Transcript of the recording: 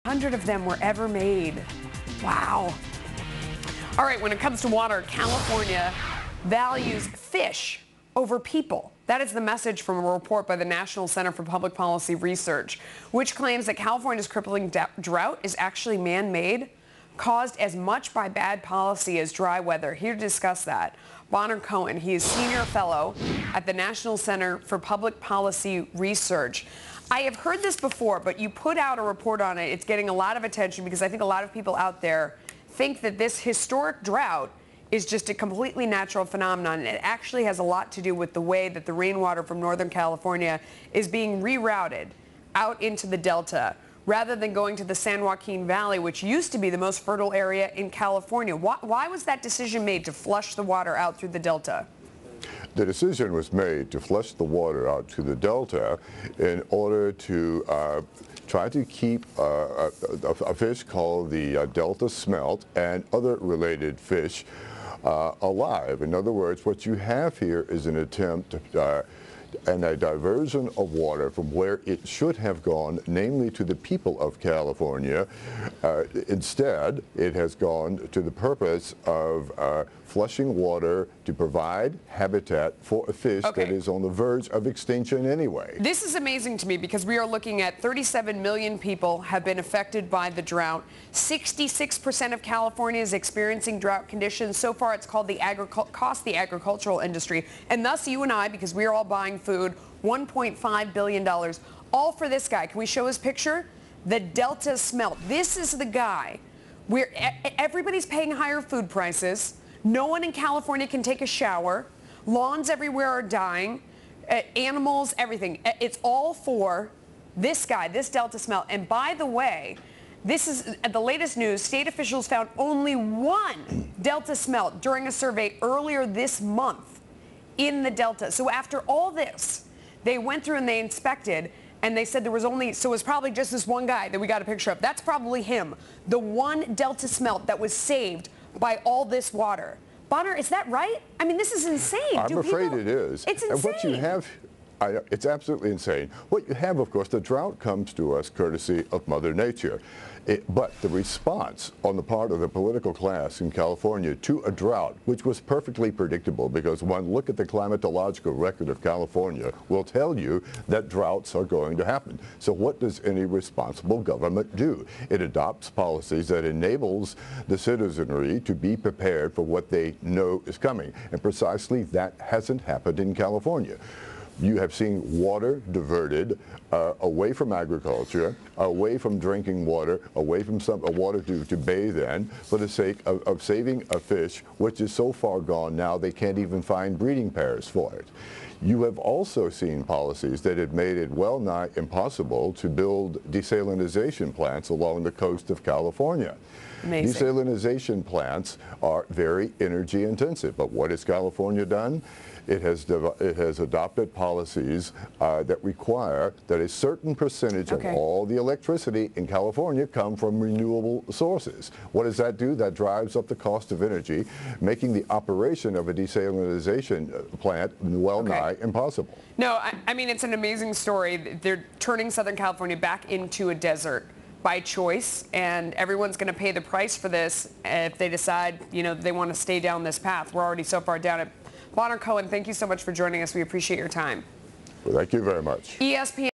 100 of them were ever made. Wow. All right, when it comes to water, California values fish over people. That is the message from a report by the National Center for Public Policy Research, which claims that California's crippling drought is actually man-made, caused as much by bad policy as dry weather. Here to discuss that, Cohen. He is senior fellow at the National Center for Public Policy Research. I have heard this before, but you put out a report on it. It's getting a lot of attention because I think a lot of people out there think that this historic drought is just a completely natural phenomenon. It actually has a lot to do with the way that the rainwater from Northern California is being rerouted out into the Delta rather than going to the San Joaquin Valley, which used to be the most fertile area in California. Why was that decision made to flush the water out through the Delta? The decision was made to flush the water out to the Delta in order to try to keep a fish called the Delta smelt and other related fish alive. In other words, what you have here is an attempt and a diversion of water from where it should have gone, namely to the people of California. Instead, it has gone to the purpose of flushing water to provide habitat for a fish that is on the verge of extinction anyway. This is amazing to me because we are looking at 37 million people have been affected by the drought. 66% of California is experiencing drought conditions. So far, it's called cost the agricultural industry, and thus you and I, because we are all buying food, $1.5 billion, all for this guy. Can we show his picture? The Delta smelt. This is the guy where everybody's paying higher food prices. No one in California can take a shower. Lawns everywhere are dying. Animals, everything. It's all for this guy, this Delta smelt. And by the way, this is the latest news. State officials found only one Delta smelt during a survey earlier this month in the Delta. So after all this, they went through and they inspected, and they said there was only, so it was probably just this one guy that we got a picture of. That's probably him, the one Delta smelt that was saved by all this water. Bonner, is that right? I mean, this is insane. I'm afraid it is. It's insane. And what you have, it's absolutely insane. What you have, of course, the drought comes to us courtesy of Mother Nature. But the response on the part of the political class in California to a drought, which was perfectly predictable, because one look at the climatological record of California will tell you that droughts are going to happen. So what does any responsible government do? It adopts policies that enables the citizenry to be prepared for what they know is coming. And precisely that hasn't happened in California. You have seen water diverted away from agriculture, away from drinking water, away from some water to bathe in, for the sake of saving a fish, which is so far gone now they can't even find breeding pairs for it. You have also seen policies that have made it well nigh impossible to build desalinization plants along the coast of California. Amazing. Desalinization plants are very energy intensive, but what has California done? It has adopted policies that require that a certain percentage of all the electricity in California come from renewable sources. What does that do? That drives up the cost of energy, making the operation of a desalinization plant well nigh impossible. No, I mean, it's an amazing story. They're turning Southern California back into a desert by choice, and everyone's going to pay the price for this if they decide, you know, they want to stay down this path. We're already so far down it. Cohen, thank you so much for joining us. We appreciate your time. Well, thank you very much. ESPN